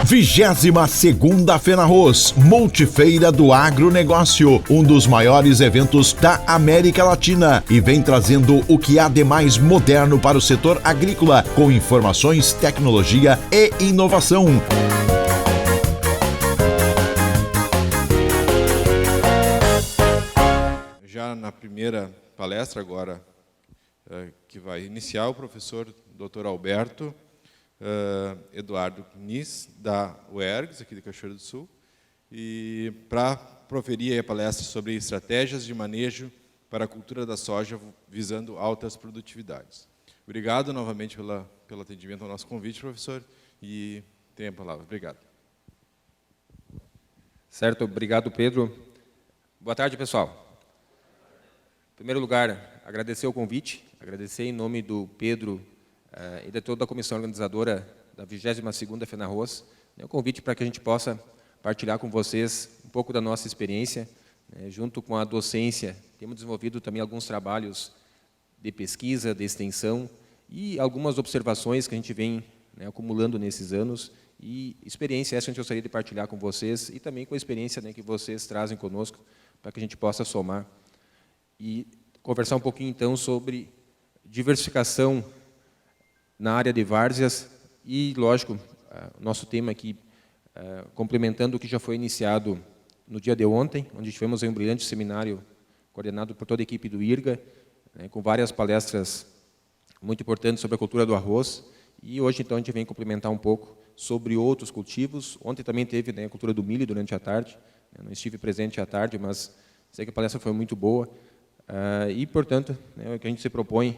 22ª FENARROZ, Multifeira do Agronegócio, um dos maiores eventos da América Latina, e vem trazendo o que há de mais moderno para o setor agrícola, com informações, tecnologia e inovação. Já na primeira palestra agora, que vai iniciar, o professor Dr. Alberto Eduardo Nis, da UERGS, aqui de Cachoeira do Sul, e para proferir a palestra sobre estratégias de manejo para a cultura da soja visando altas produtividades. Obrigado novamente pelo atendimento ao nosso convite, professor, e tem a palavra. Obrigado. Certo, obrigado, Pedro. Boa tarde, pessoal. Em primeiro lugar, agradecer o convite, agradecer em nome do Pedro e de toda a comissão organizadora da 22ª FENARROZ, o convite para que a gente possa partilhar com vocês um pouco da nossa experiência, junto com a docência. Temos desenvolvido também alguns trabalhos de pesquisa, de extensão e algumas observações que a gente vem acumulando nesses anos, e experiência essa que a gente gostaria de partilhar com vocês e também com a experiência que vocês trazem conosco para que a gente possa somar e conversar um pouquinho então sobre diversificação na área de várzeas e, lógico, nosso tema aqui, complementando o que já foi iniciado no dia de ontem, onde tivemos um brilhante seminário coordenado por toda a equipe do IRGA, com várias palestras muito importantes sobre a cultura do arroz, e hoje, então, a gente vem complementar um pouco sobre outros cultivos. Ontem também teve a cultura do milho durante a tarde, não estive presente à tarde, mas sei que a palestra foi muito boa, e, portanto, o que a gente se propõe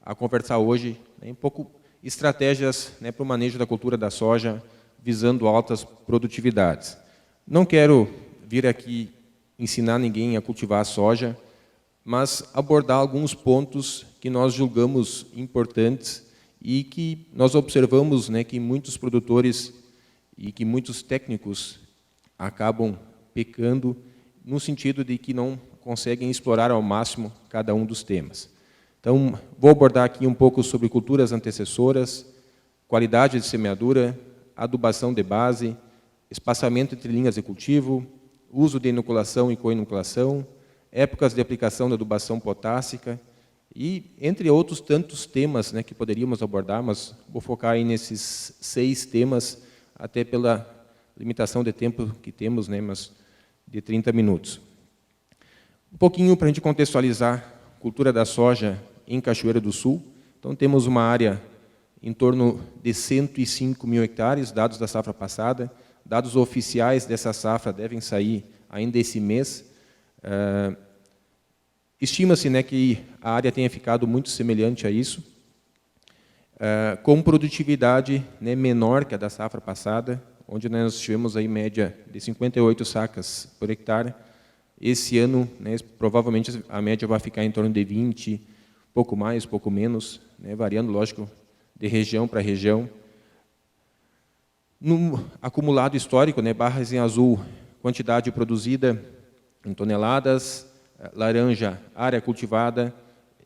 a conversar hoje um pouco estratégias para o manejo da cultura da soja, visando altas produtividades. Não quero vir aqui ensinar ninguém a cultivar a soja, mas abordar alguns pontos que nós julgamos importantes e que nós observamos que muitos produtores e que muitos técnicos acabam pecando no sentido de que não conseguem explorar ao máximo cada um dos temas. Então, vou abordar aqui um pouco sobre culturas antecessoras, qualidade de semeadura, adubação de base, espaçamento entre linhas de cultivo, uso de inoculação e co-inoculação, épocas de aplicação da adubação potássica e, entre outros tantos temas que poderíamos abordar, mas vou focar aí nesses 6 temas, até pela limitação de tempo que temos, mas de 30 minutos. Um pouquinho para a gente contextualizar a cultura da soja em Cachoeira do Sul. Então, temos uma área em torno de 105 mil hectares, dados da safra passada. Dados oficiais dessa safra devem sair ainda esse mês. Estima-se que a área tenha ficado muito semelhante a isso, com produtividade menor que a da safra passada, onde nós tivemos aí média de 58 sacas por hectare. Esse ano, provavelmente, a média vai ficar em torno de 20, pouco mais, pouco menos, variando, lógico, de região para região. No acumulado histórico, barras em azul, quantidade produzida em toneladas, laranja, área cultivada,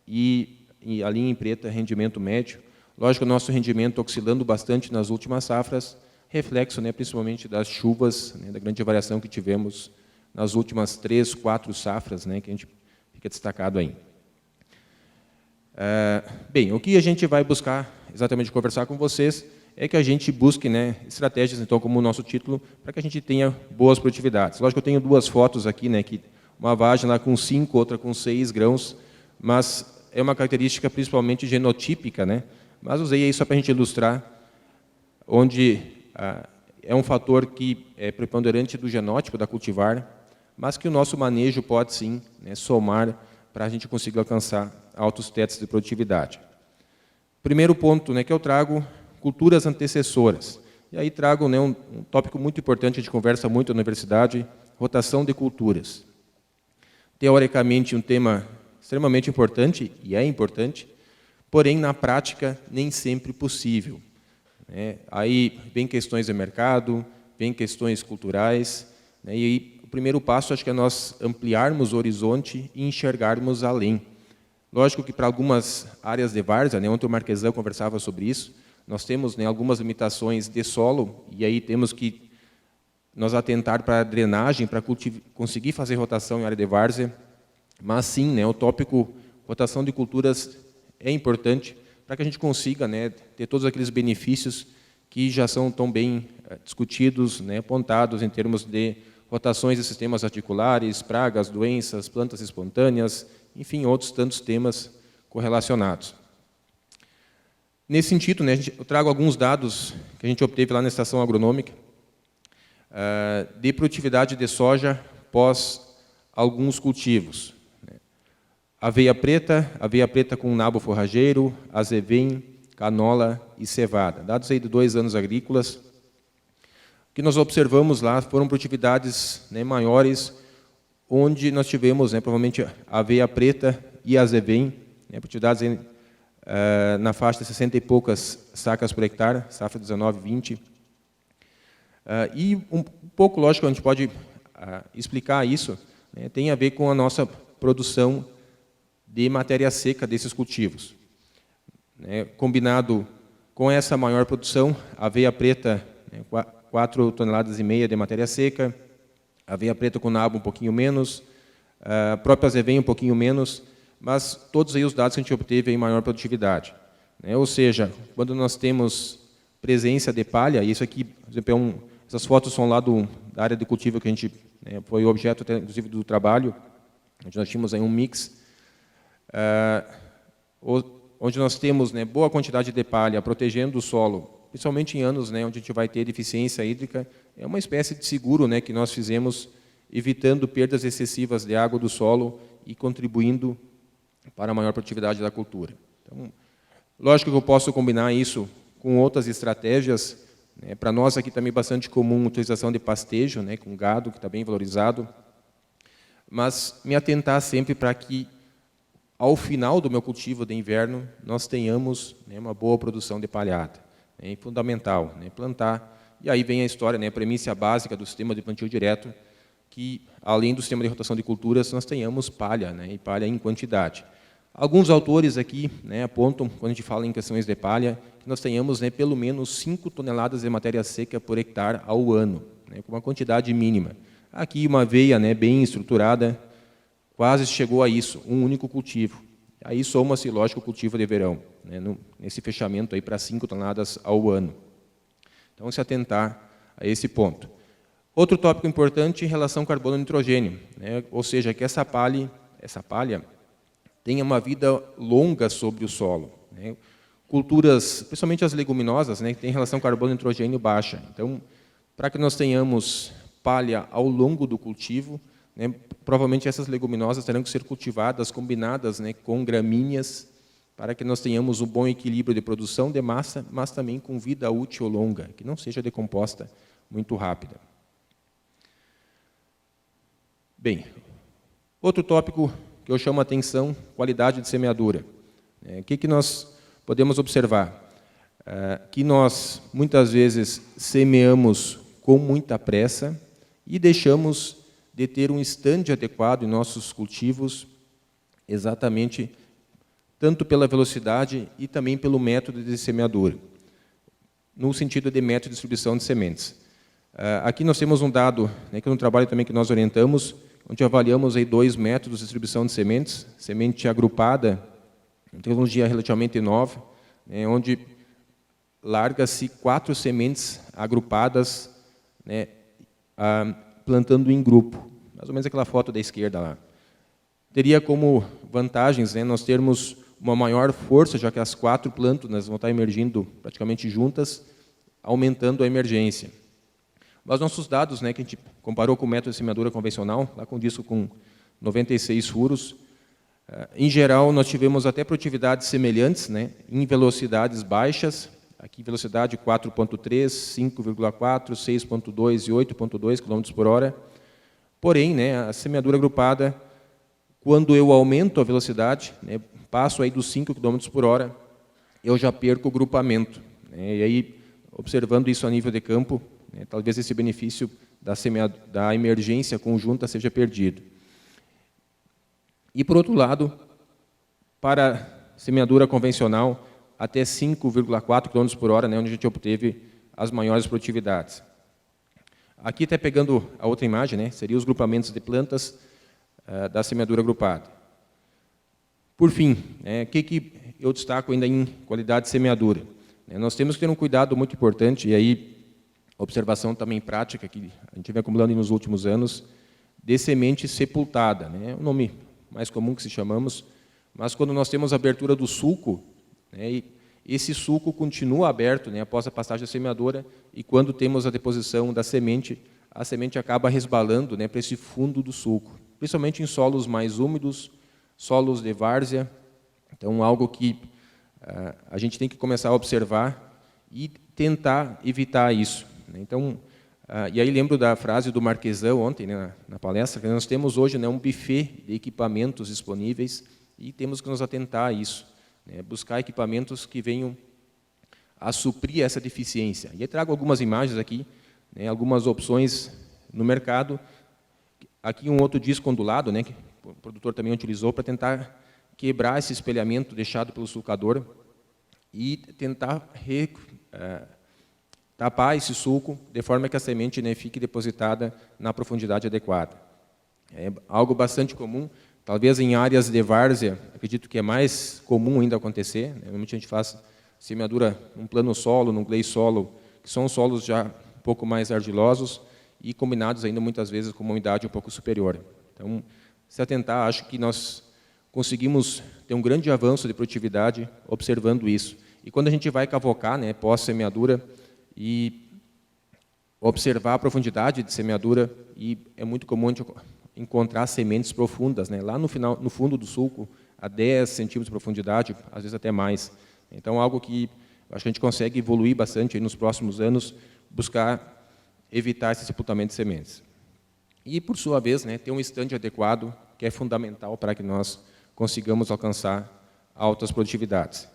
e a linha em preta, rendimento médio. Lógico, nosso rendimento oscilando bastante nas últimas safras, reflexo principalmente das chuvas, da grande variação que tivemos nas últimas 3, 4 safras, que a gente fica destacado aí. Bem, o que a gente vai buscar exatamente conversar com vocês é que a gente busque estratégias, então, como o nosso título, para que a gente tenha boas produtividades. Lógico que eu tenho 2 fotos aqui, que uma vagem lá com 5, outra com 6 grãos, mas é uma característica principalmente genotípica, mas usei isso para a gente ilustrar, onde é um fator que é preponderante do genótipo da cultivar, mas que o nosso manejo pode, sim, somar para a gente conseguir alcançar altos tetos de produtividade. Primeiro ponto que eu trago, culturas antecessoras. E aí trago um tópico muito importante, a gente conversa muito na universidade, rotação de culturas. Teoricamente, um tema extremamente importante, e é importante, porém, na prática, nem sempre possível. Aí vem questões de mercado, vem questões culturais, e aí o primeiro passo acho que é nós ampliarmos o horizonte e enxergarmos além. Lógico que para algumas áreas de várzea, ontem o Marquesão conversava sobre isso, nós temos, né, algumas limitações de solo, e aí temos que nós atentar para a drenagem, para conseguir fazer rotação em área de várzea, mas sim, né, o tópico rotação de culturas é importante para que a gente consiga, né, ter todos aqueles benefícios que já são tão bem discutidos, né, apontados em termos de rotações de sistemas articulares, pragas, doenças, plantas espontâneas, enfim, outros tantos temas correlacionados. Nesse sentido, né, eu trago alguns dados que a gente obteve lá na estação agronômica de produtividade de soja pós alguns cultivos. Aveia preta com nabo forrageiro, azevém, canola e cevada. Dados aí de 2 anos agrícolas. O que nós observamos lá foram produtividades, né, maiores, onde nós tivemos, né, provavelmente, aveia preta e azevém, né, produtividades aí, na faixa de 60 e poucas sacas por hectare, safra 19, 20. E um pouco, lógico, a gente pode explicar isso, né, tem a ver com a nossa produção de matéria seca desses cultivos. Né, combinado com essa maior produção, aveia preta, né, 4,5 toneladas de matéria seca, aveia preta com nabo um pouquinho menos, a própria azevém um pouquinho menos, mas todos aí os dados que a gente obteve em maior produtividade. Né, ou seja, quando nós temos presença de palha, e isso aqui, por exemplo, essas fotos são lá da área de cultivo que a gente, né, foi objeto, até, inclusive, do trabalho, onde nós tínhamos aí um mix, onde nós temos, né, boa quantidade de palha protegendo o solo, principalmente em anos, né, onde a gente vai ter deficiência hídrica, é uma espécie de seguro, né, que nós fizemos, evitando perdas excessivas de água do solo e contribuindo para a maior produtividade da cultura. Então, lógico que eu posso combinar isso com outras estratégias, né, para nós aqui também é bastante comum a utilização de pastejo, né, com gado, que está bem valorizado, mas me atentar sempre para que, ao final do meu cultivo de inverno, nós tenhamos, né, uma boa produção de palhada. É fundamental, né, plantar. E aí vem a história, né, a premissa básica do sistema de plantio direto, que, além do sistema de rotação de culturas, nós tenhamos palha, né, e palha em quantidade. Alguns autores aqui, né, apontam, quando a gente fala em questões de palha, que nós tenhamos, né, pelo menos 5 toneladas de matéria seca por hectare ao ano, né, com uma quantidade mínima. Aqui uma aveia, né, bem estruturada, quase chegou a isso, um único cultivo. Aí soma-se, lógico, o cultivo de verão, né, nesse fechamento aí para 5 toneladas ao ano. Então, se atentar a esse ponto. Outro tópico importante em relação ao carbono e nitrogênio, né, ou seja, que essa palha tenha uma vida longa sobre o solo. Né. Culturas, principalmente as leguminosas, né, que têm relação carbono e nitrogênio baixa. Então, para que nós tenhamos palha ao longo do cultivo, né, provavelmente essas leguminosas terão que ser cultivadas, combinadas, né, com gramíneas, para que nós tenhamos um bom equilíbrio de produção de massa, mas também com vida útil longa, que não seja decomposta muito rápida. Bem, outro tópico que eu chamo a atenção, qualidade de semeadura. O que nós podemos observar? Que nós, muitas vezes, semeamos com muita pressa e deixamos de ter um estande adequado em nossos cultivos, exatamente tanto pela velocidade e também pelo método de semeadura, no sentido de método de distribuição de sementes. Aqui nós temos um dado, né, que é um trabalho também que nós orientamos, onde avaliamos aí 2 métodos de distribuição de sementes, semente agrupada, uma tecnologia relativamente nova, né, onde larga-se 4 sementes agrupadas, né, plantando em grupo, mais ou menos aquela foto da esquerda lá. Teria como vantagens, né, nós termos uma maior força, já que as 4 plântulas vão estar emergindo praticamente juntas, aumentando a emergência. Mas nossos dados, né, que a gente comparou com o método de semeadura convencional, lá com disco com 96 furos, em geral nós tivemos até produtividades semelhantes, né, em velocidades baixas, aqui velocidade 4.3, 5,4, 6.2 e 8.2 km por hora. Porém, né, a semeadura agrupada, quando eu aumento a velocidade, né, passo aí dos 5 km por hora, eu já perco o grupamento. Né, e aí, observando isso a nível de campo, né, talvez esse benefício da emergência conjunta seja perdido. E, por outro lado, para a semeadura convencional, até 5,4 km por hora, né, onde a gente obteve as maiores produtividades. Aqui, até pegando a outra imagem, né, seriam os grupamentos de plantas da semeadura agrupada. Por fim, o que eu destaco ainda em qualidade de semeadura? Nós temos que ter um cuidado muito importante, e aí observação também prática, que a gente vem acumulando nos últimos anos, de semente sepultada, né, o nome mais comum que se chamamos, mas quando nós temos a abertura do sulco, né, e esse sulco continua aberto, né, após a passagem da semeadora, e quando temos a deposição da semente, a semente acaba resbalando, né, para esse fundo do sulco, principalmente em solos mais úmidos, solos de várzea. Então, algo que a gente tem que começar a observar e tentar evitar isso. Então, e aí lembro da frase do Marquesão ontem, né, na palestra, que nós temos hoje, né, um buffet de equipamentos disponíveis e temos que nos atentar a isso, né, buscar equipamentos que venham a suprir essa deficiência. E aí trago algumas imagens aqui, né, algumas opções no mercado. Aqui um outro disco ondulado, né, que o produtor também utilizou para tentar quebrar esse espelhamento deixado pelo sulcador e tentar tapar esse sulco de forma que a semente, né, fique depositada na profundidade adequada. É algo bastante comum, talvez em áreas de várzea, acredito que é mais comum ainda acontecer. Né? Normalmente a gente faz semeadura num plano solo, num clay solo, que são solos já um pouco mais argilosos e combinados ainda muitas vezes com uma umidade um pouco superior. Então, se atentar, acho que nós conseguimos ter um grande avanço de produtividade observando isso. E quando a gente vai cavocar, né, pós-semeadura, e observar a profundidade de semeadura, e é muito comum a gente encontrar sementes profundas, né, lá no fundo do sulco, a 10 centímetros de profundidade, às vezes até mais. Então, algo que acho que a gente consegue evoluir bastante aí nos próximos anos, buscar evitar esse sepultamento de sementes. E, por sua vez, né, ter um estande adequado, que é fundamental para que nós consigamos alcançar altas produtividades.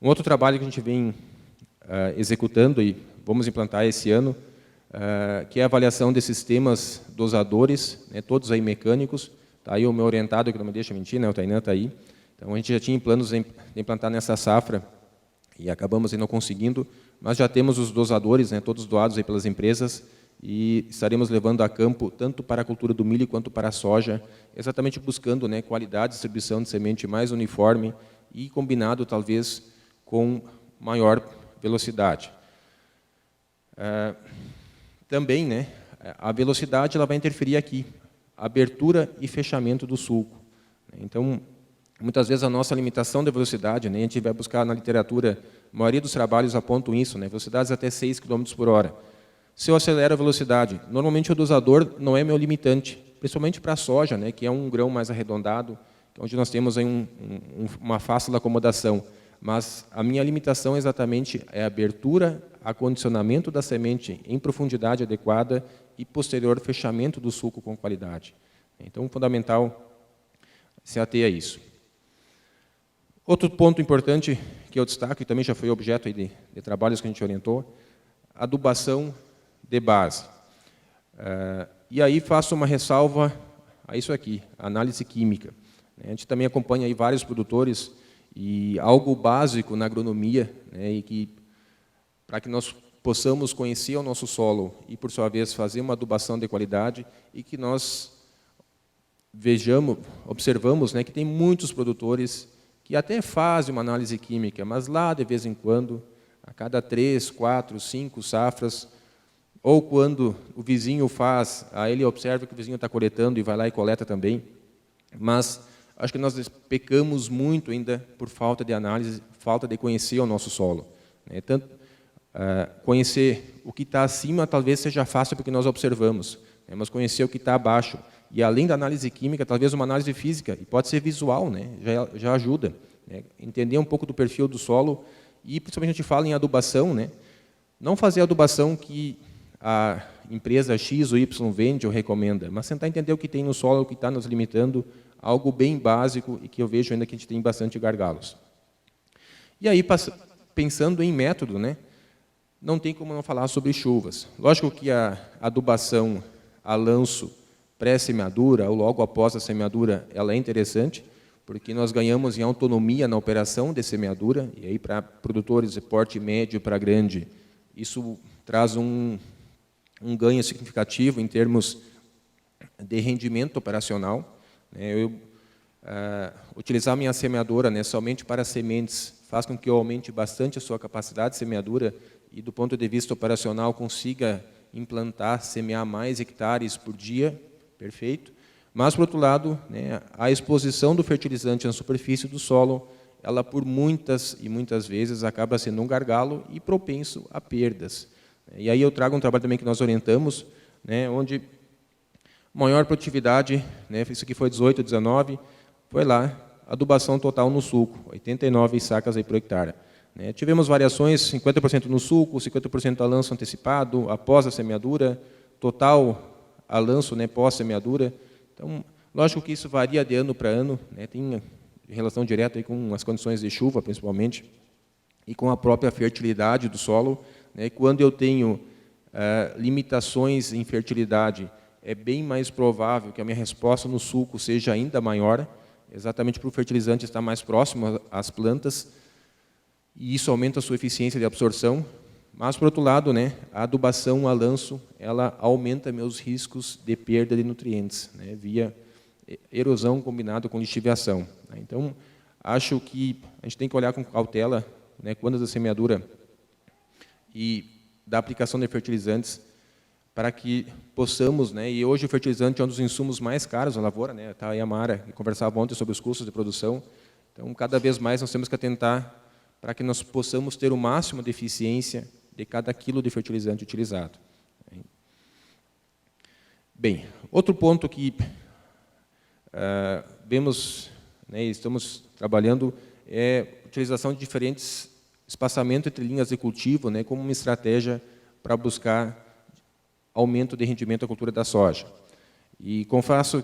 Um outro trabalho que a gente vem executando e vamos implantar esse ano, que é a avaliação de sistemas dosadores, né, todos aí mecânicos. Está aí o meu orientado, que não me deixa mentir, né, o Tainan está aí. Então, a gente já tinha planos de implantar nessa safra e acabamos aí não conseguindo, mas já temos os dosadores, né, todos doados aí pelas empresas, e estaremos levando a campo tanto para a cultura do milho quanto para a soja, exatamente buscando, né, qualidade de distribuição de semente mais uniforme e combinado, talvez, com maior velocidade. Também, né, a velocidade ela vai interferir aqui, abertura e fechamento do sulco. Então, muitas vezes a nossa limitação de velocidade, né, a gente vai buscar na literatura, a maioria dos trabalhos apontam isso, né, velocidades até 6 km por hora. Se eu acelero a velocidade, normalmente o dosador não é meu limitante, principalmente para a soja, né, que é um grão mais arredondado, onde nós temos aí uma fácil acomodação. Mas a minha limitação exatamente é a abertura, acondicionamento da semente em profundidade adequada e posterior fechamento do sulco com qualidade. Então, fundamental se ater a isso. Outro ponto importante que eu destaco, e também já foi objeto aí de trabalhos que a gente orientou, adubação de base. E aí faço uma ressalva a isso aqui, a análise química. A gente também acompanha aí vários produtores e algo básico na agronomia, né, e que para que nós possamos conhecer o nosso solo e, por sua vez, fazer uma adubação de qualidade e que nós observamos, né, que tem muitos produtores que até fazem uma análise química, mas lá, de vez em quando, a cada 3, 4, 5 safras, ou quando o vizinho faz, aí ele observa que o vizinho está coletando e vai lá e coleta também, mas acho que nós pecamos muito ainda por falta de análise, falta de conhecer o nosso solo. Tanto, conhecer o que está acima talvez seja fácil porque nós observamos, mas conhecer o que está abaixo, e além da análise química, talvez uma análise física, e pode ser visual, né, já ajuda. Entender um pouco do perfil do solo, e principalmente a gente fala em adubação, né, não fazer a adubação que a empresa X ou Y vende ou recomenda, mas tentar entender o que tem no solo, o que está nos limitando, algo bem básico e que eu vejo ainda que a gente tem bastante gargalos. E aí, pensando em método, né, não tem como não falar sobre chuvas. Lógico que a adubação a lanço pré-semeadura ou logo após a semeadura, ela é interessante, porque nós ganhamos em autonomia na operação de semeadura, e aí para produtores de porte médio para grande, isso traz um ganho significativo em termos de rendimento operacional. Utilizar minha semeadora, né, somente para sementes faz com que eu aumente bastante a sua capacidade de semeadura e, do ponto de vista operacional, consiga implantar, semear mais hectares por dia, perfeito. Mas, por outro lado, né, a exposição do fertilizante na superfície do solo, ela por muitas e muitas vezes acaba sendo um gargalo e propenso a perdas. E aí eu trago um trabalho também que nós orientamos, né, onde maior produtividade, né, isso aqui foi 18, 19, foi lá, adubação total no sulco, 89 sacas aí por hectare. Né. Tivemos variações, 50% no sulco, 50% a lanço antecipado, após a semeadura, total a lanço, né, pós-semeadura. Então, lógico que isso varia de ano para ano, né, tem relação direta aí com as condições de chuva, principalmente, e com a própria fertilidade do solo. Né. Quando eu tenho limitações em fertilidade, é bem mais provável que a minha resposta no sulco seja ainda maior, exatamente para o fertilizante estar mais próximo às plantas, e isso aumenta a sua eficiência de absorção. Mas, por outro lado, né, a adubação a lanço, ela aumenta meus riscos de perda de nutrientes, né, via erosão combinado com lixiviação. Então, acho que a gente tem que olhar com cautela, né, quando da semeadura e da aplicação de fertilizantes, para que possamos, né, e hoje o fertilizante é um dos insumos mais caros na lavoura, né, tá aí a Mara, que conversava ontem sobre os custos de produção. Então, cada vez mais nós temos que atentar para que nós possamos ter o máximo de eficiência de cada quilo de fertilizante utilizado. Bem, outro ponto que vemos, né, estamos trabalhando, é a utilização de diferentes espaçamento entre linhas de cultivo, né, como uma estratégia para buscar aumento de rendimento da cultura da soja. E confesso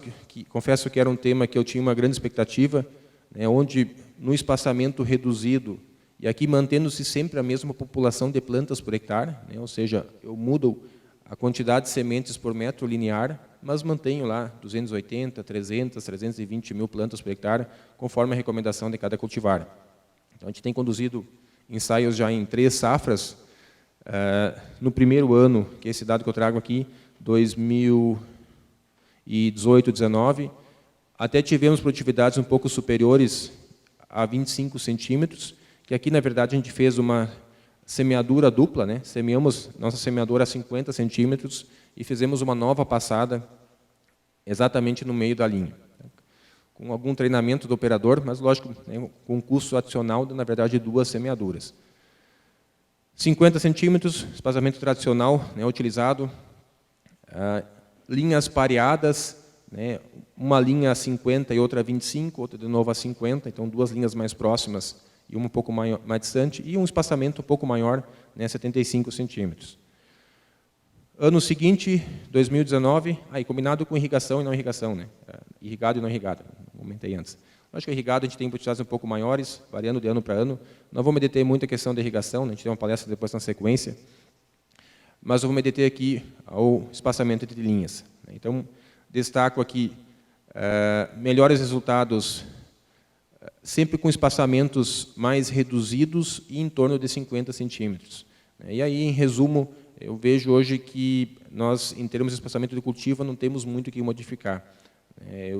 que era um tema que eu tinha uma grande expectativa, né, onde no espaçamento reduzido, e aqui mantendo-se sempre a mesma população de plantas por hectare, né, ou seja, eu mudo a quantidade de sementes por metro linear, mas mantenho lá 280, 300, 320 mil plantas por hectare, conforme a recomendação de cada cultivar. Então, a gente tem conduzido ensaios já em 3 safras. No primeiro ano, que é esse dado que eu trago aqui, 2018, 19, até tivemos produtividades um pouco superiores a 25 centímetros, que aqui, na verdade, a gente fez uma semeadura dupla, né? Semeamos nossa semeadora a 50 centímetros e fizemos uma nova passada exatamente no meio da linha, com algum treinamento do operador, mas, lógico, né, com um custo adicional de, na verdade, 2 semeaduras. 50 centímetros, espaçamento tradicional, né, utilizado, linhas pareadas, né, uma linha a 50 e outra a 25, outra de novo a 50, então 2 linhas mais próximas e uma um pouco mais distante, e um espaçamento um pouco maior, né, 75 centímetros. Ano seguinte, 2019, aí combinado com irrigação e não irrigação, né, irrigado e não irrigado, comentei antes. Acho que irrigado a gente tem quantidades um pouco maiores, variando de ano para ano. Não vou me deter muito a questão da irrigação, né, a gente tem uma palestra depois na sequência, mas eu vou me deter aqui ao espaçamento entre linhas. Então, destaco aqui melhores resultados sempre com espaçamentos mais reduzidos e em torno de 50 centímetros. E aí, em resumo, eu vejo hoje que nós, em termos de espaçamento de cultivo, não temos muito o que modificar.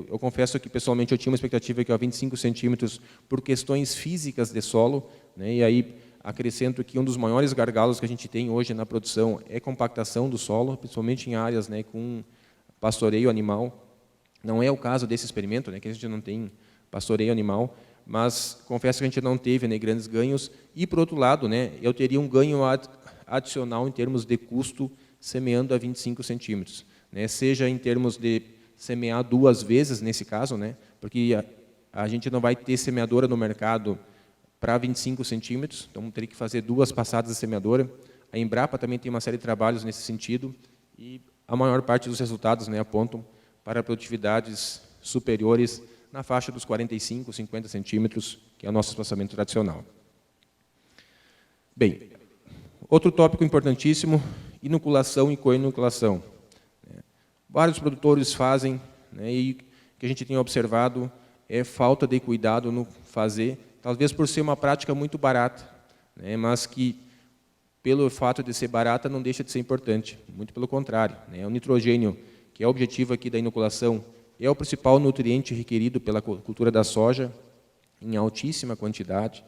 Eu confesso que, pessoalmente, eu tinha uma expectativa que a 25 centímetros por questões físicas de solo, né, e aí acrescento que um dos maiores gargalos que a gente tem hoje na produção é compactação do solo, principalmente em áreas, né, com pastoreio animal. Não é o caso desse experimento, né, que a gente não tem pastoreio animal, mas confesso que a gente não teve, né, grandes ganhos. E, por outro lado, né, eu teria um ganho adicional em termos de custo semeando a 25 centímetros, né, seja em termos de semear 2 vezes, nesse caso, né, porque a gente não vai ter semeadora no mercado para 25 centímetros, então teria que fazer 2 passadas de semeadora. A Embrapa também tem uma série de trabalhos nesse sentido, e a maior parte dos resultados, né, apontam para produtividades superiores na faixa dos 45, 50 centímetros, que é o nosso espaçamento tradicional. Bem, outro tópico importantíssimo, inoculação e co-inoculação. Vários produtores fazem, né, e o que a gente tem observado é falta de cuidado no fazer, talvez por ser uma prática muito barata, né, mas que, pelo fato de ser barata, não deixa de ser importante, muito pelo contrário, né. O nitrogênio, que é o objetivo aqui da inoculação, é o principal nutriente requerido pela cultura da soja, em altíssima quantidade,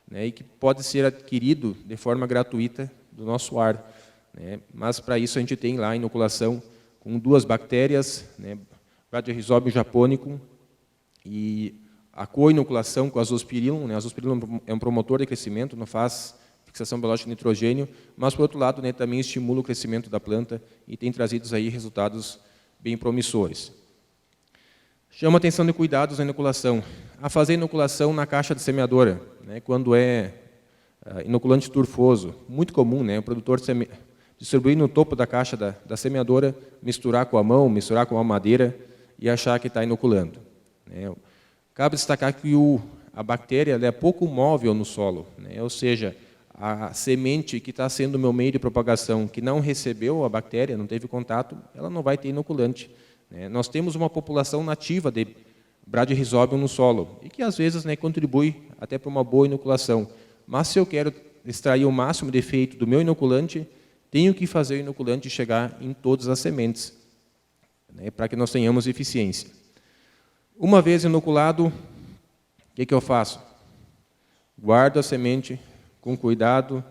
né, e que pode ser adquirido de forma gratuita do nosso ar, né. Mas, para isso, a gente tem lá a inoculação com 2 bactérias, né, Bradyrhizobium japonicum, e a co-inoculação com azospirillum, né, azospirillum é um promotor de crescimento, não faz fixação biológica de nitrogênio, mas, por outro lado, né, também estimula o crescimento da planta e tem trazido aí resultados bem promissores. Chama a atenção de cuidados na inoculação. A fazer inoculação na caixa de semeadora, né, quando é inoculante turfoso, muito comum, né, o produtor distribuir no topo da caixa da semeadora, misturar com a mão, misturar com a madeira e achar que está inoculando, né. Cabe destacar que a bactéria ela é pouco móvel no solo, né, ou seja, a semente que está sendo o meu meio de propagação, que não recebeu a bactéria, não teve contato, ela não vai ter inoculante. Nós temos uma população nativa de Bradyrhizobium no solo, e que às vezes, né, contribui até para uma boa inoculação. Mas se eu quero extrair o máximo de efeito do meu inoculante, tenho que fazer o inoculante chegar em todas as sementes, né, para que nós tenhamos eficiência. Uma vez inoculado, o que eu faço? Guardo a semente com cuidado,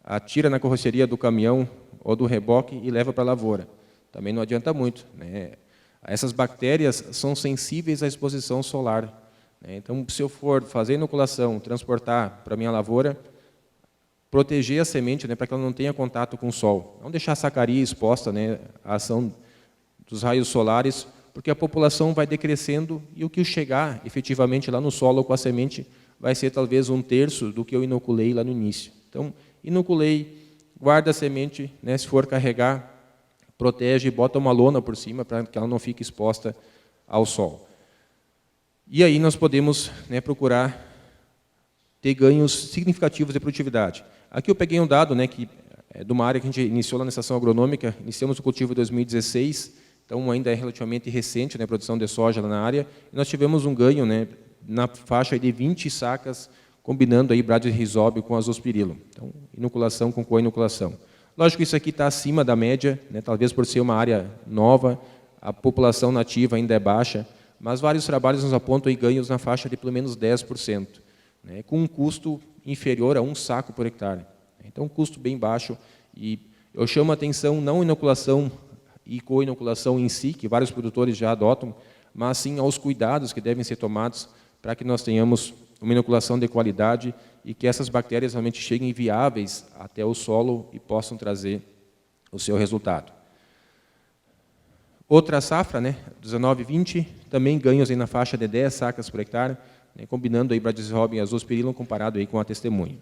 atira na carroceria do caminhão ou do reboque e leva para a lavoura. Também não adianta muito, né? Essas bactérias são sensíveis à exposição solar, né? Então, se eu for fazer inoculação, transportar para a minha lavoura, proteger a semente, né, para que ela não tenha contato com o sol. Não deixar a sacaria exposta, né, à ação dos raios solares, porque a população vai decrescendo e o que chegar efetivamente lá no solo com a semente vai ser talvez 1/3 do que eu inoculei lá no início. Então, inoculei, guarda a semente, né, se for carregar, protege e bota uma lona por cima para que ela não fique exposta ao sol. E aí nós podemos, né, procurar ter ganhos significativos de produtividade. Aqui eu peguei um dado, né, que é de uma área que a gente iniciou lá na estação agronômica, iniciamos o cultivo em 2016, então ainda é relativamente recente, né, a produção de soja lá na área, e nós tivemos um ganho, né, na faixa de 20 sacas, combinando aí Bradyrhizobium com azospirillum. Então, inoculação com co-inoculação. Lógico que isso aqui está acima da média, né, talvez por ser uma área nova, a população nativa ainda é baixa, mas vários trabalhos nos apontam aí ganhos na faixa de pelo menos 10%, né, com um custo inferior a 1 saco por hectare. Então, um custo bem baixo, e eu chamo a atenção não inoculação e co-inoculação em si, que vários produtores já adotam, mas sim aos cuidados que devem ser tomados para que nós tenhamos uma inoculação de qualidade e que essas bactérias realmente cheguem viáveis até o solo e possam trazer o seu resultado. Outra safra, né, 19-20, também ganhos aí na faixa de 10 sacas por hectare, né, combinando aí Bradyrhizobium e azospirillum comparado aí com a testemunha.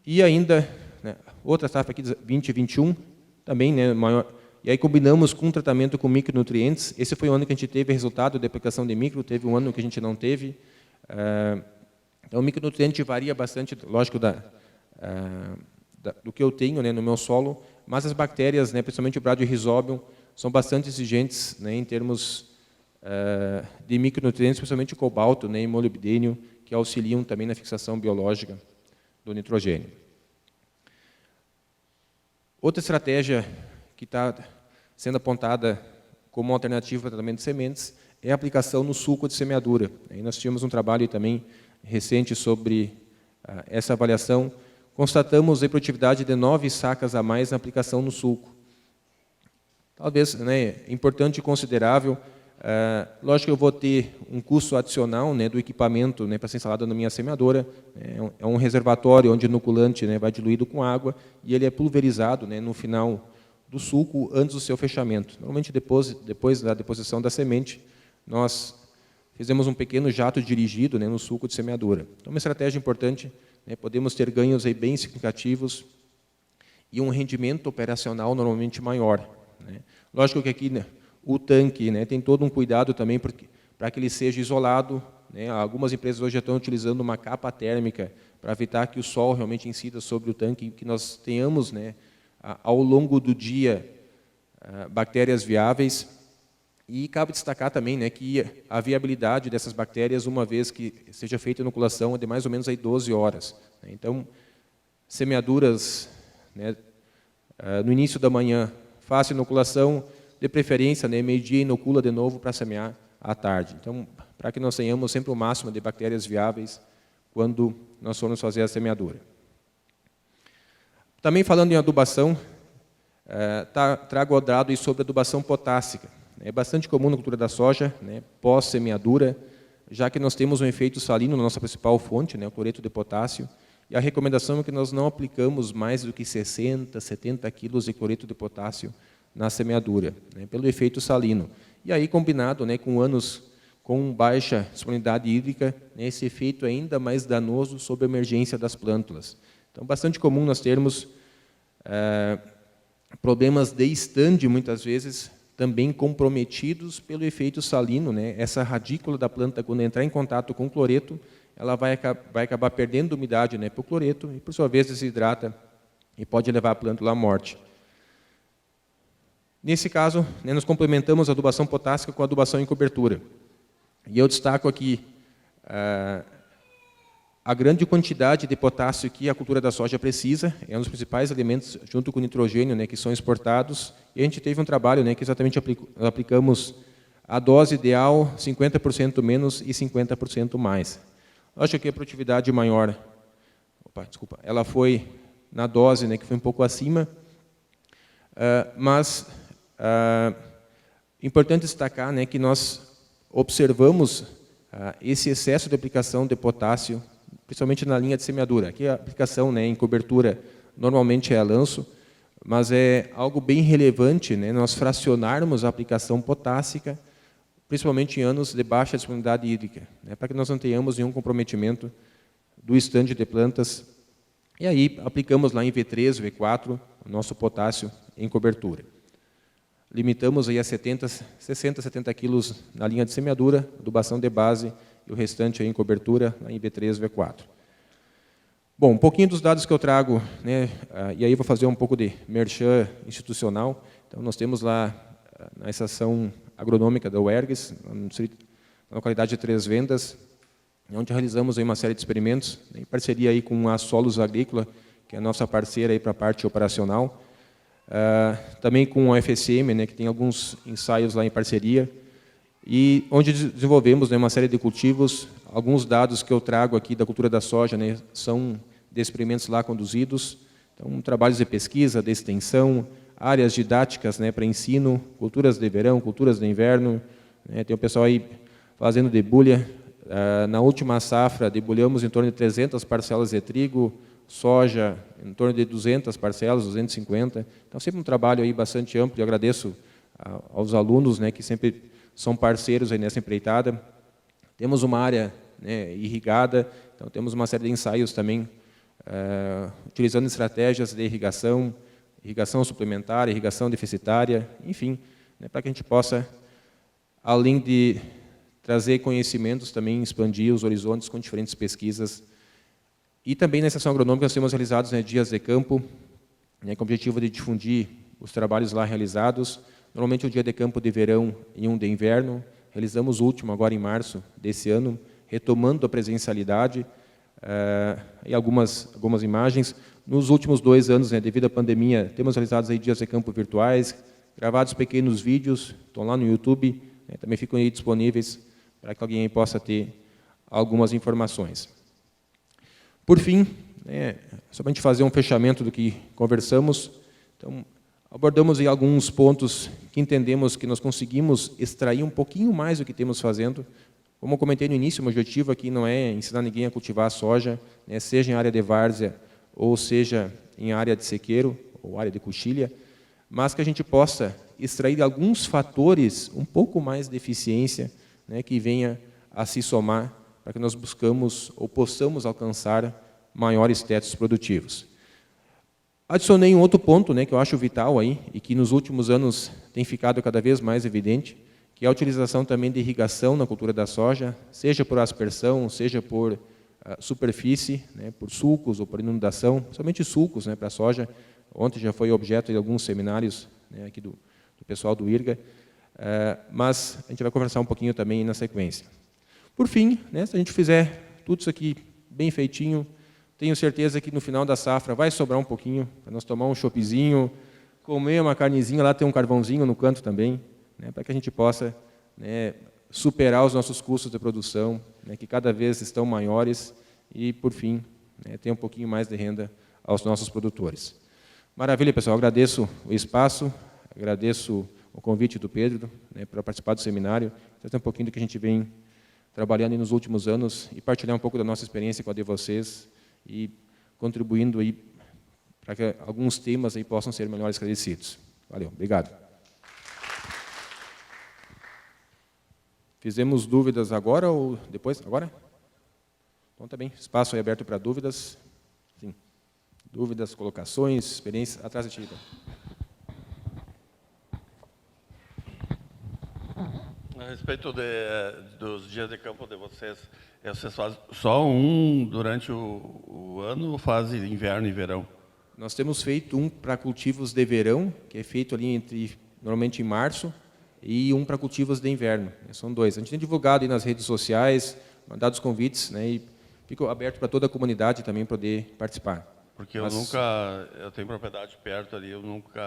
E ainda, né, outra safra aqui, 20-21, também, né, maior, e aí combinamos com tratamento com micronutrientes. Esse foi o ano que a gente teve resultado de aplicação de micro, teve um ano que a gente não teve. Então, o micronutriente varia bastante, lógico, do que eu tenho, né, no meu solo, mas as bactérias, né, principalmente o Bradyrhizobium, são bastante exigentes, né, em termos de micronutrientes, principalmente o cobalto, né, e molibdênio, que auxiliam também na fixação biológica do nitrogênio. Outra estratégia que está sendo apontada como alternativa para o tratamento de sementes é a aplicação no sulco de semeadura. Aí nós tivemos um trabalho também recente sobre essa avaliação. Constatamos a produtividade de 9 sacas a mais na aplicação no sulco. Talvez, né, importante e considerável. Lógico que eu vou ter um custo adicional, né, do equipamento, né, para ser instalado na minha semeadora. É um reservatório onde o inoculante, né, vai diluído com água e ele é pulverizado, né, no final do sulco antes do seu fechamento. Normalmente, depois da deposição da semente, nós fizemos um pequeno jato dirigido, né, no sulco de semeadura. Então, uma estratégia importante, né, podemos ter ganhos aí bem significativos e um rendimento operacional normalmente maior, né. Lógico que aqui, né, o tanque, né, tem todo um cuidado também para que ele seja isolado, né. Algumas empresas hoje já estão utilizando uma capa térmica para evitar que o sol realmente incida sobre o tanque, que nós tenhamos, né, ao longo do dia bactérias viáveis. E cabe destacar também, né, que a viabilidade dessas bactérias, uma vez que seja feita a inoculação, é de mais ou menos aí 12 horas. Então, semeaduras, né, no início da manhã, faça a inoculação, de preferência, né, meio-dia inocula de novo para semear à tarde. Então, para que nós tenhamos sempre o máximo de bactérias viáveis quando nós formos fazer a semeadura. Também falando em adubação, trago o dado sobre adubação potássica. É bastante comum na cultura da soja, né, pós-semeadura, já que nós temos um efeito salino na nossa principal fonte, né, o cloreto de potássio, e a recomendação é que nós não aplicamos mais do que 60, 70 quilos de cloreto de potássio na semeadura, né, pelo efeito salino. E aí, combinado, né, com anos com baixa disponibilidade hídrica, né, esse efeito é ainda mais danoso sob a emergência das plântulas. Então, bastante comum nós termos problemas de estande, muitas vezes, também comprometidos pelo efeito salino, né? Essa radícula da planta, quando entrar em contato com o cloreto, ela vai acabar perdendo umidade, né, para o cloreto, e, por sua vez, desidrata e pode levar a plântula à morte. Nesse caso, né, nós complementamos a adubação potássica com a adubação em cobertura. E eu destaco aqui a grande quantidade de potássio que a cultura da soja precisa, é um dos principais elementos, junto com o nitrogênio, né, que são exportados, e a gente teve um trabalho, né, que exatamente aplicamos a dose ideal, 50% menos e 50% mais. Acho que a produtividade maior, ela foi na dose, né, que foi um pouco acima, mas importante destacar, né, que nós observamos esse excesso de aplicação de potássio, principalmente na linha de semeadura. Aqui a aplicação, né, em cobertura normalmente é a lanço, mas é algo bem relevante, né, nós fracionarmos a aplicação potássica, principalmente em anos de baixa disponibilidade hídrica, né, para que nós não tenhamos nenhum comprometimento do estande de plantas. E aí aplicamos lá em V3, V4, o nosso potássio em cobertura. Limitamos aí a 60, 70 quilos na linha de semeadura, adubação de base, e o restante aí em cobertura, lá em V3, V4. Bom, um pouquinho dos dados que eu trago, né, e aí vou fazer um pouco de merchan institucional. Então, nós temos lá, na estação agronômica da UERGS, na localidade de Três Vendas, onde realizamos aí uma série de experimentos, em parceria aí com a Solos Agrícola, que é a nossa parceira aí para a parte operacional, também com a FSM, né, que tem alguns ensaios lá em parceria, e onde desenvolvemos, né, uma série de cultivos. Alguns dados que eu trago aqui da cultura da soja, né, são de experimentos lá conduzidos, então trabalhos de pesquisa, de extensão, áreas didáticas, né, para ensino, culturas de verão, culturas de inverno, né, tem o pessoal aí fazendo debulha. Na última safra, debulhamos em torno de 300 parcelas de trigo, soja em torno de 200 parcelas, 250. Então, sempre um trabalho aí bastante amplo, e agradeço aos alunos, né, que sempre são parceiros aí nessa empreitada. Temos uma área, né, irrigada, então temos uma série de ensaios também, utilizando estratégias de irrigação suplementar, irrigação deficitária, enfim, né, para que a gente possa, além de trazer conhecimentos, também expandir os horizontes com diferentes pesquisas. E também na estação agronômica nós temos realizados, né, dias de campo, né, com o objetivo de difundir os trabalhos lá realizados. Normalmente um dia de campo de verão e um de inverno. Realizamos o último agora em março desse ano, retomando a presencialidade, e algumas imagens. Nos últimos 2 anos, né, devido à pandemia, temos realizados aí dias de campo virtuais, gravados pequenos vídeos, estão lá no YouTube, né, também ficam aí disponíveis para que alguém aí possa ter algumas informações. Por fim, né, só para a gente fazer um fechamento do que conversamos, então, abordamos aí alguns pontos que entendemos que nós conseguimos extrair um pouquinho mais do que temos fazendo. Como eu comentei no início, o objetivo aqui não é ensinar ninguém a cultivar soja, né, seja em área de várzea ou seja em área de sequeiro ou área de coxilha, mas que a gente possa extrair alguns fatores um pouco mais de eficiência, né, que venha a se somar para que nós buscamos ou possamos alcançar maiores tetos produtivos. Adicionei um outro ponto, né, que eu acho vital aí, e que nos últimos anos tem ficado cada vez mais evidente, que é a utilização também de irrigação na cultura da soja, seja por aspersão, seja por superfície, né, por sulcos ou por inundação, somente sulcos, né, para a soja. Ontem já foi objeto de alguns seminários, né, aqui do pessoal do IRGA. mas a gente vai conversar um pouquinho também na sequência. Por fim, né, se a gente fizer tudo isso aqui bem feitinho, tenho certeza que no final da safra vai sobrar um pouquinho para nós tomar um choppzinho, comer uma carnezinha, lá tem um carvãozinho no canto também, né, para que a gente possa, né, superar os nossos custos de produção, né, que cada vez estão maiores e, por fim, né, ter um pouquinho mais de renda aos nossos produtores. Maravilha, pessoal. Agradeço o espaço, agradeço o convite do Pedro, né, para participar do seminário, trazer um pouquinho do que a gente vem trabalhando aí nos últimos anos e partilhar um pouco da nossa experiência com a de vocês e contribuindo aí para que alguns temas aí possam ser melhor esclarecidos. Valeu, obrigado. Fizemos dúvidas agora ou depois? Agora? Então, tá bem. Espaço aí aberto para dúvidas. Sim. Dúvidas, colocações, experiências. Atrás da Chica. A respeito dos dias de campo de vocês fazem só um durante o ano ou fazem inverno e verão? Nós temos feito um para cultivos de verão, que é feito ali normalmente em março, e um para cultivos de inverno. São dois. A gente tem divulgado aí nas redes sociais, mandado os convites, né, e fico aberto para toda a comunidade também poder participar. Porque eu tenho propriedade perto ali, eu nunca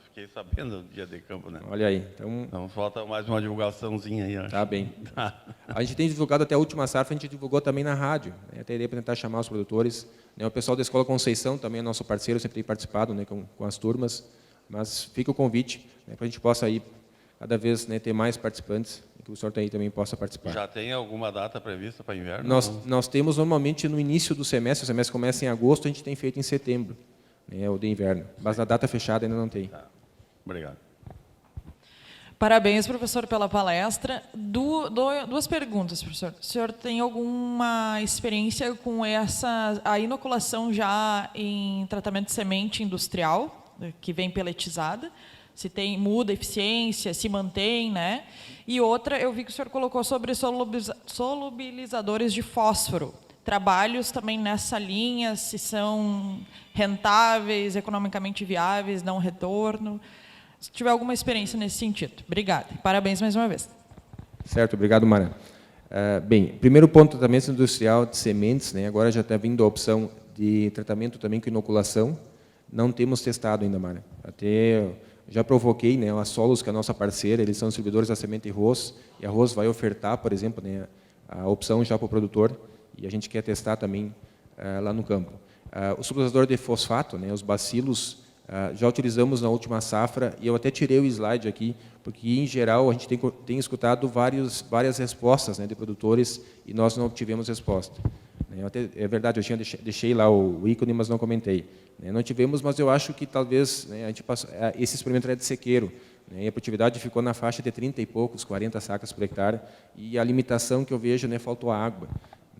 fiquei sabendo do dia de campo, né? Olha aí. Então falta mais uma divulgaçãozinha aí, acho. Tá bem. A gente tem divulgado até a última safra, a gente divulgou também na rádio, né, até para tentar chamar os produtores. Né, o pessoal da Escola Conceição também é nosso parceiro, sempre tem participado, né, com as turmas, mas fica o convite, né, para a gente possa aí cada vez, né, ter mais participantes e que o senhor também possa participar. Já tem alguma data prevista para inverno? Nós temos normalmente no início do semestre, o semestre começa em agosto, a gente tem feito em setembro, né, o de inverno, mas a data fechada ainda não tem. Tá. Obrigado. Parabéns, professor, pela palestra. Duas perguntas, professor. O senhor tem alguma experiência com a inoculação já em tratamento de semente industrial, que vem peletizada? Se muda a eficiência, se mantém, né? E outra, eu vi que o senhor colocou sobre solubilizadores de fósforo. Trabalhos também nessa linha, se são rentáveis, economicamente viáveis, dão retorno. Se tiver alguma experiência nesse sentido. Obrigada. Parabéns mais uma vez. Certo, obrigado, Mara. Bem, primeiro ponto, tratamento industrial de sementes, né? Agora já está vindo a opção de tratamento também com inoculação. Não temos testado ainda, Mara. Até já provoquei, né, a Solos, que é a nossa parceira, eles são distribuidores da semente Roz, e a Roz vai ofertar, por exemplo, né, a opção já para o produtor, e a gente quer testar também lá no campo. O solubilizador de fosfato, né, os bacilos, já utilizamos na última safra, e eu até tirei o slide aqui, porque, em geral, a gente tem escutado várias respostas, né, de produtores, e nós não tivemos resposta. É verdade, eu deixei lá o ícone, mas não comentei. Não tivemos, mas eu acho que talvez, né, a gente passou, esse experimento era de sequeiro, né, e a produtividade ficou na faixa de 30 e poucos, 40 sacas por hectare, e a limitação que eu vejo, né, faltou água.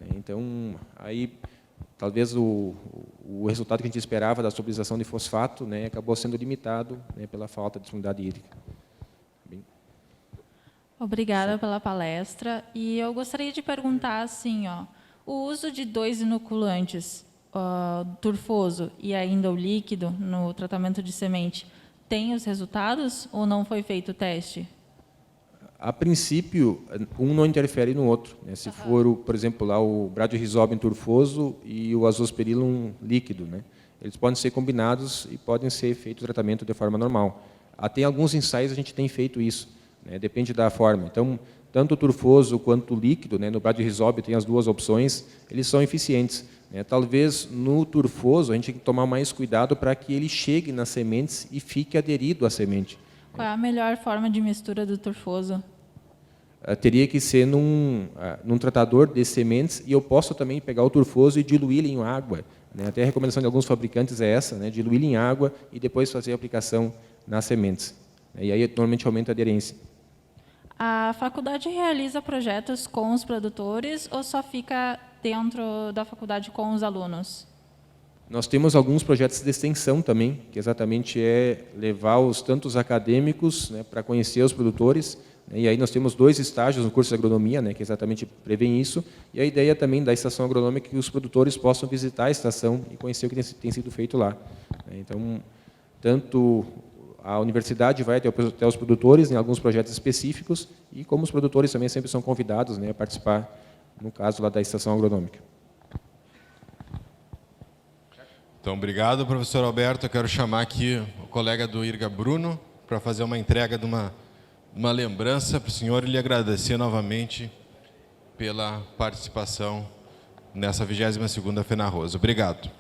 Né, então, aí, talvez o resultado que a gente esperava da solubilização de fosfato, né, acabou sendo limitado, né, pela falta de disponibilidade hídrica. Obrigada pela palestra. E eu gostaria de perguntar assim, o uso de 2 inoculantes, turfoso e ainda o líquido no tratamento de semente, tem os resultados ou não foi feito o teste? A princípio, um não interfere no outro. Né? Se for, por exemplo, lá o Bradyrhizobin turfoso e o Azospirillum líquido, né? Eles podem ser combinados e podem ser feito o tratamento de forma normal. Até em alguns ensaios a gente tem feito isso, né? Depende da forma. Então, tanto o turfoso quanto o líquido, né, no Bradyrhizobin tem as duas opções, eles são eficientes. Né? Talvez no turfoso a gente tem que tomar mais cuidado para que ele chegue nas sementes e fique aderido à semente. Qual é a melhor forma de mistura do turfoso? Teria que ser num tratador de sementes, e eu posso também pegar o turfoso e diluí-lo em água. Né? Até a recomendação de alguns fabricantes é essa, né? Diluí-lo em água e depois fazer a aplicação nas sementes. E aí normalmente aumenta a aderência. A faculdade realiza projetos com os produtores ou só fica dentro da faculdade com os alunos? Nós temos alguns projetos de extensão também, que exatamente é levar tanto os acadêmicos, né, para conhecer os produtores, né, e aí nós temos 2 estágios no curso de agronomia, né, que exatamente prevêem isso, e a ideia também da estação agronômica é que os produtores possam visitar a estação e conhecer o que tem sido feito lá. Então, tanto a universidade vai até os produtores em alguns projetos específicos e como os produtores também sempre são convidados, né, a participar, no caso lá da estação agronômica. Então, obrigado, professor Alberto. Eu quero chamar aqui o colega do IRGA, Bruno, para fazer uma entrega de uma lembrança para o senhor e lhe agradecer novamente pela participação nessa 22ª FENARROSO. Obrigado.